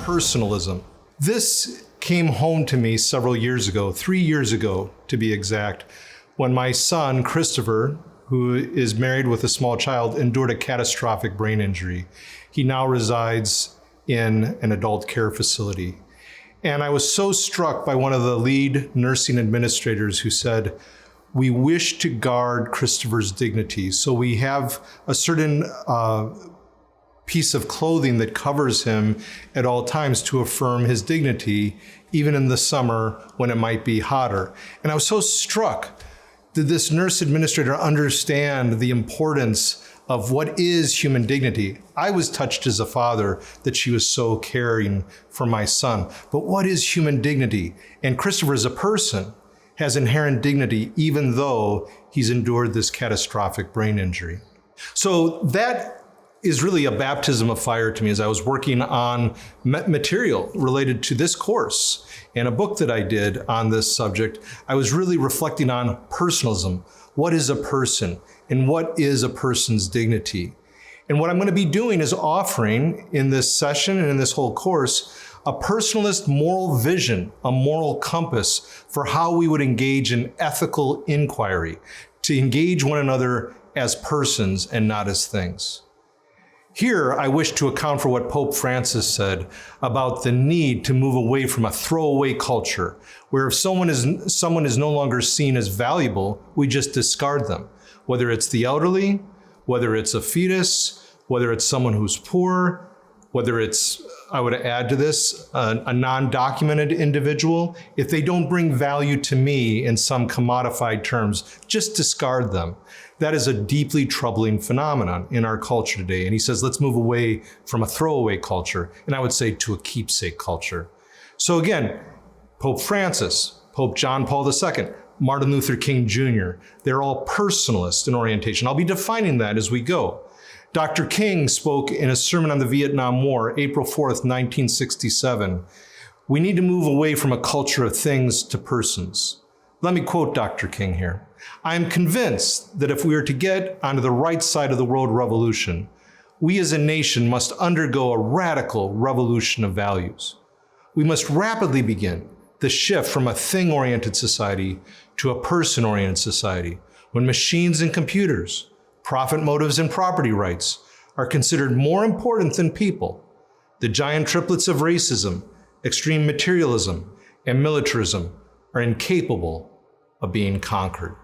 personalism. This came home to me several years ago, 3 years ago to be exact, when my son, Christopher, who is married with a small child, endured a catastrophic brain injury. He now resides in an adult care facility. And I was so struck by one of the lead nursing administrators who said, "We wish to guard Christopher's dignity, so we have a certain piece of clothing that covers him at all times to affirm his dignity, even in the summer when it might be hotter." And I was so struck. Did this nurse administrator understand the importance of what is human dignity? I was touched as a father that she was so caring for my son. But what is human dignity? And Christopher as a person has inherent dignity even though he's endured this catastrophic brain injury. So that is really a baptism of fire to me as I was working on material related to this course and a book that I did on this subject. I was really reflecting on personalism. What is a person and what is a person's dignity? And what I'm going to be doing is offering in this session and in this whole course a personalist moral vision, a moral compass for how we would engage in ethical inquiry, to engage one another as persons and not as things. Here, I wish to account for what Pope Francis said about the need to move away from a throwaway culture, where if someone is no longer seen as valuable, we just discard them. Whether it's the elderly, whether it's a fetus, whether it's someone who's poor, whether it's, I would add to this, a non-documented individual, if they don't bring value to me in some commodified terms, just discard them. That is a deeply troubling phenomenon in our culture today. And he says, let's move away from a throwaway culture, and I would say to a keepsake culture. So again, Pope Francis, Pope John Paul II, Martin Luther King Jr., they're all personalist in orientation. I'll be defining that as we go. Dr. King spoke in a sermon on the Vietnam War, April 4th, 1967. We need to move away from a culture of things to persons. Let me quote Dr. King here. I am convinced that if we are to get onto the right side of the world revolution, we as a nation must undergo a radical revolution of values. We must rapidly begin the shift from a thing-oriented society to a person-oriented society, when machines and computers, profit motives and property rights are considered more important than people. The giant triplets of racism, extreme materialism, and militarism are incapable of being conquered.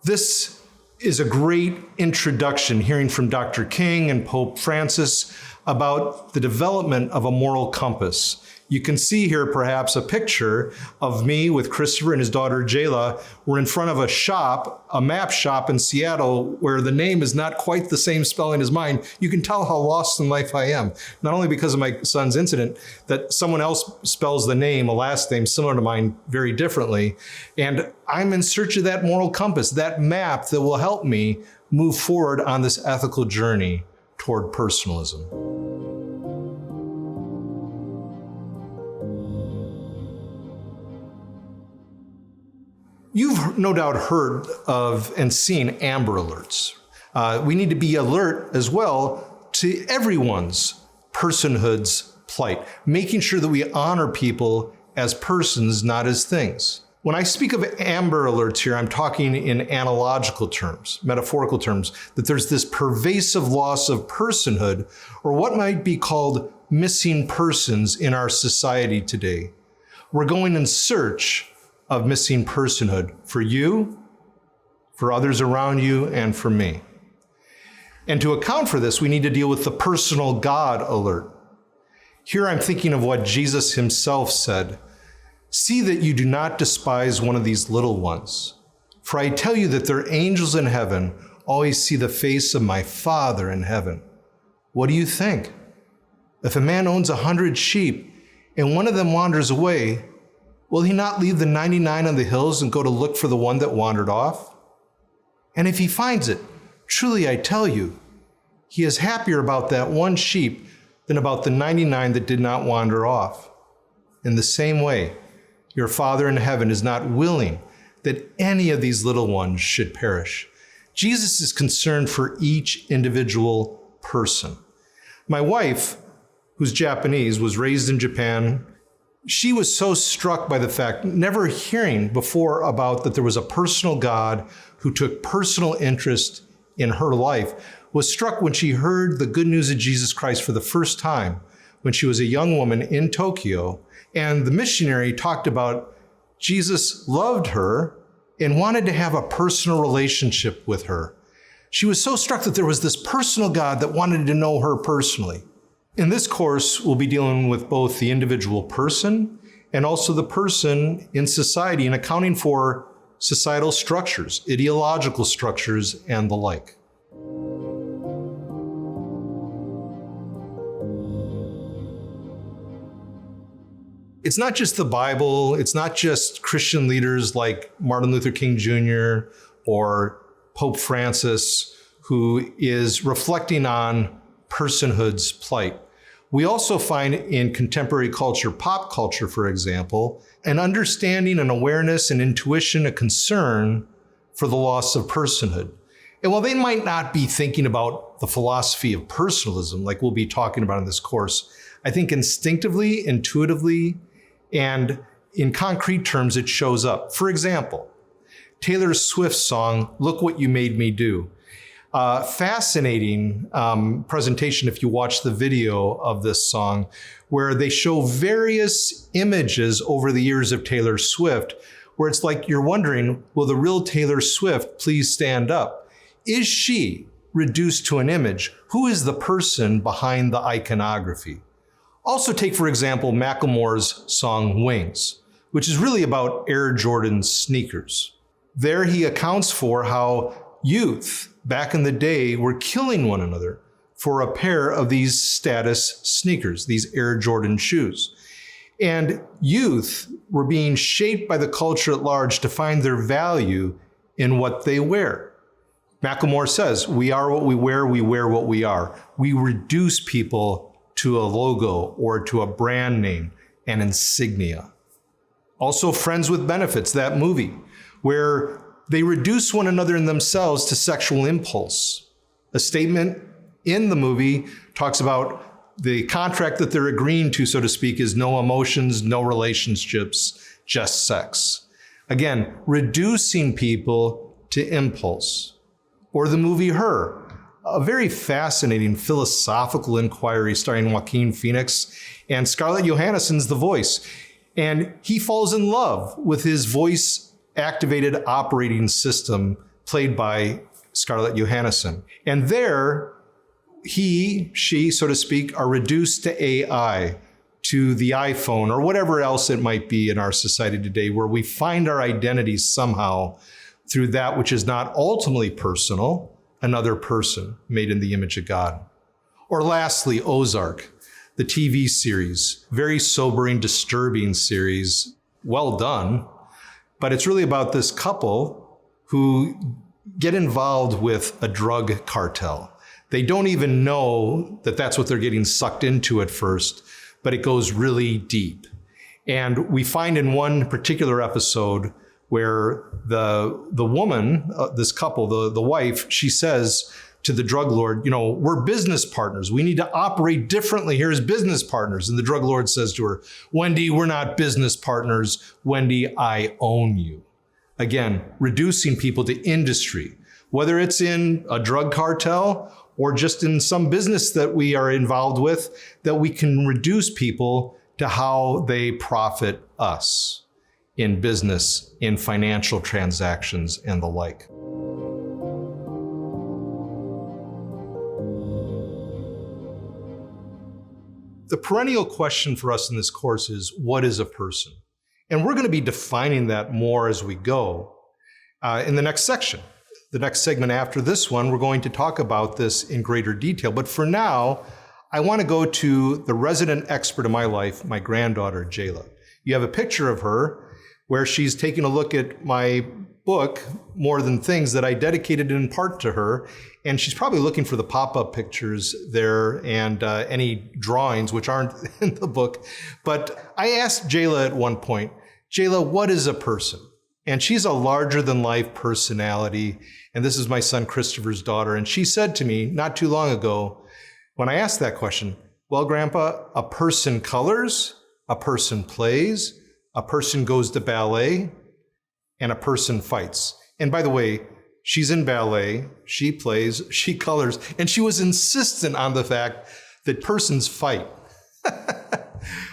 This is a great introduction, hearing from Dr. King and Pope Francis about the development of a moral compass. You can see here perhaps a picture of me with Christopher and his daughter Jayla. We're in front of a shop, a map shop in Seattle, where the name is not quite the same spelling as mine. You can tell how lost in life I am, not only because of my son's incident, that someone else spells the name, a last name similar to mine, very differently. And I'm in search of that moral compass, that map that will help me move forward on this ethical journey toward personalism. You've no doubt heard of and seen Amber Alerts. We need to be alert as well to everyone's personhood's plight, making sure that we honor people as persons, not as things. When I speak of Amber Alerts here, I'm talking in analogical terms, metaphorical terms, that there's this pervasive loss of personhood, or what might be called missing persons in our society today. We're going in search of missing personhood for you, for others around you, and for me. And to account for this, we need to deal with the personal God alert. Here I'm thinking of what Jesus himself said. See that you do not despise one of these little ones, for I tell you that their angels in heaven always see the face of my Father in heaven. What do you think? If a man owns 100 sheep and one of them wanders away, will he not leave the 99 on the hills and go to look for the one that wandered off? And if he finds it, truly I tell you, he is happier about that one sheep than about the 99 that did not wander off. In the same way, your Father in heaven is not willing that any of these little ones should perish. Jesus is concerned for each individual person. My wife who's Japanese, was raised in Japan. She was so struck by the fact, never hearing before about that there was a personal God who took personal interest in her life, was struck when she heard the good news of Jesus Christ for the first time when she was a young woman in Tokyo. And the missionary talked about Jesus loved her and wanted to have a personal relationship with her. She was so struck that there was this personal God that wanted to know her personally. In this course, we'll be dealing with both the individual person and also the person in society and accounting for societal structures, ideological structures, and the like. It's not just the Bible, it's not just Christian leaders like Martin Luther King Jr. or Pope Francis who is reflecting on personhood's plight. We also find in contemporary culture, pop culture, for example, an understanding, an awareness, an intuition, a concern for the loss of personhood. And while they might not be thinking about the philosophy of personalism like we'll be talking about in this course, I think instinctively, intuitively, and in concrete terms, it shows up. For example, Taylor Swift's song, "Look What You Made Me Do." Fascinating presentation if you watch the video of this song, where they show various images over the years of Taylor Swift, where it's like you're wondering, will the real Taylor Swift please stand up? Is she reduced to an image? Who is the person behind the iconography? Also take, for example, Macklemore's song Wings, which is really about Air Jordan sneakers. There he accounts for how youth back in the day were killing one another for a pair of these status sneakers, these Air Jordan shoes. And youth were being shaped by the culture at large to find their value in what they wear. Macklemore says, we are what we wear what we are. We reduce people to a logo or to a brand name, an insignia. Also, Friends with Benefits, that movie, where they reduce one another in themselves to sexual impulse. A statement in the movie talks about the contract that they're agreeing to, so to speak, is no emotions, no relationships, just sex. Again, reducing people to impulse. Or the movie Her, a very fascinating philosophical inquiry starring Joaquin Phoenix and Scarlett Johansson's The Voice. And he falls in love with his voice-activated operating system played by Scarlett Johansson. And there, she, so to speak, are reduced to AI, to the iPhone, or whatever else it might be in our society today, where we find our identities somehow through that which is not ultimately personal, another person made in the image of God. Or lastly, Ozark, the TV series, very sobering, disturbing series, well done, but it's really about this couple who get involved with a drug cartel. They don't even know that that's what they're getting sucked into at first, but it goes really deep. And we find in one particular episode where the woman, this couple, the wife, she says to the drug lord, we're business partners. We need to operate differently here as business partners. And the drug lord says to her, Wendy, we're not business partners. Wendy, I own you. Again, reducing people to industry, whether it's in a drug cartel or just in some business that we are involved with, that we can reduce people to how they profit us in business, in financial transactions, and the like. The perennial question for us in this course is, what is a person? And we're going to be defining that more as we go in the next section. The next segment after this one, we're going to talk about this in greater detail. But for now, I want to go to the resident expert of my life, my granddaughter, Jayla. You have a picture of her where she's taking a look at my book, More Than Things, that I dedicated in part to her. And she's probably looking for the pop-up pictures there and any drawings, which aren't in the book. But I asked Jayla at one point, Jayla, what is a person? And she's a larger-than-life personality. And this is my son Christopher's daughter. And she said to me not too long ago, when I asked that question, Well, Grandpa, a person colors, a person plays, a person goes to ballet, and a person fights. And by the way, she's in ballet, she plays, she colors, and she was insistent on the fact that persons fight.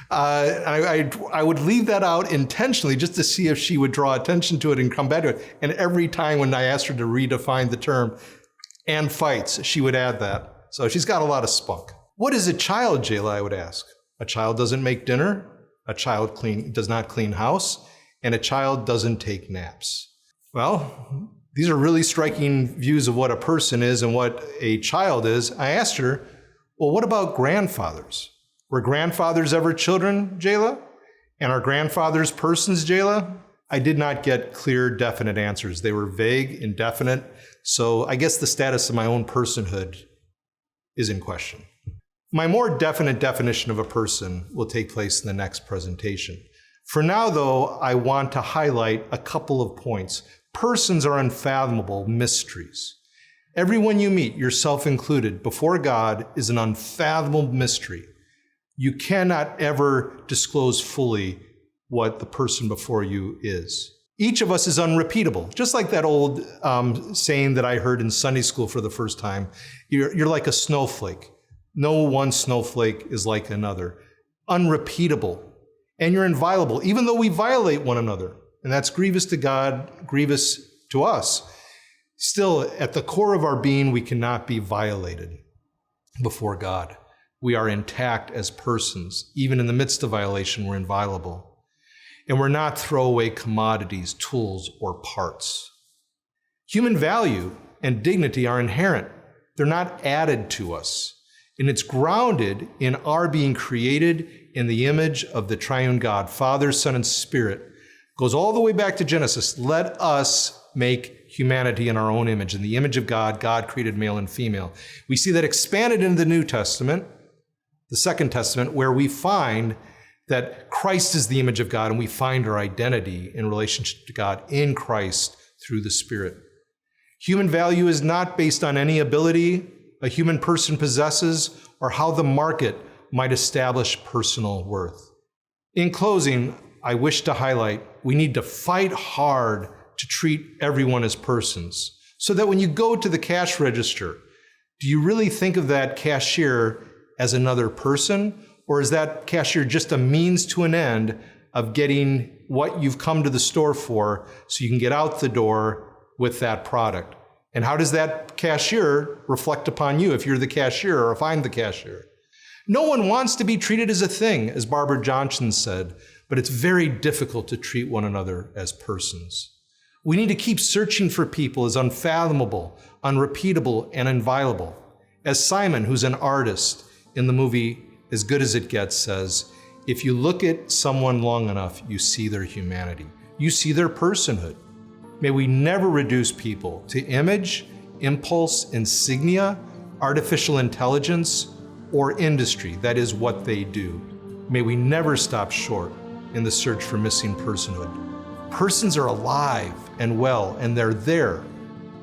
I would leave that out intentionally just to see if she would draw attention to it and come back to it. And every time when I asked her to redefine the term, and fights, she would add that. So she's got a lot of spunk. What is a child, Jayla, I would ask? A child doesn't make dinner, a child does not clean house, and a child doesn't take naps. Well, these are really striking views of what a person is and what a child is. I asked her, well, what about grandfathers? Were grandfathers ever children, Jayla? And are grandfathers persons, Jayla? I did not get clear, definite answers. They were vague, indefinite. So I guess the status of my own personhood is in question. My more definite definition of a person will take place in the next presentation. For now, though, I want to highlight a couple of points. Persons are unfathomable mysteries. Everyone you meet, yourself included, before God is an unfathomable mystery. You cannot ever disclose fully what the person before you is. Each of us is unrepeatable. Just like that old saying that I heard in Sunday school for the first time, you're like a snowflake. No one snowflake is like another. Unrepeatable. And you're inviolable, even though we violate one another. And that's grievous to God, grievous to us. Still, at the core of our being, we cannot be violated before God. We are intact as persons. Even in the midst of violation, we're inviolable. And we're not throwaway commodities, tools, or parts. Human value and dignity are inherent. They're not added to us. And it's grounded in our being created in the image of the triune God, Father, Son, and Spirit. It goes all the way back to Genesis. Let us make humanity in our own image. In the image of God, God created male and female. We see that expanded in the New Testament, the Second Testament, where we find that Christ is the image of God, and we find our identity in relationship to God in Christ through the Spirit. Human value is not based on any ability a human person possesses or how the market might establish personal worth. In closing, I wish to highlight we need to fight hard to treat everyone as persons, so that when you go to the cash register, do you really think of that cashier as another person? Or is that cashier just a means to an end of getting what you've come to the store for so you can get out the door with that product? And how does that cashier reflect upon you if you're the cashier or if I'm the cashier? No one wants to be treated as a thing, as Barbara Johnson said, but it's very difficult to treat one another as persons. We need to keep searching for people as unfathomable, unrepeatable, and inviolable. As Simon, who's an artist in the movie As Good as It Gets, says, if you look at someone long enough, you see their humanity. You see their personhood. May we never reduce people to image, impulse, insignia, artificial intelligence, or industry. That is what they do. May we never stop short in the search for missing personhood. Persons are alive and well, and they're there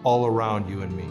all around you and me.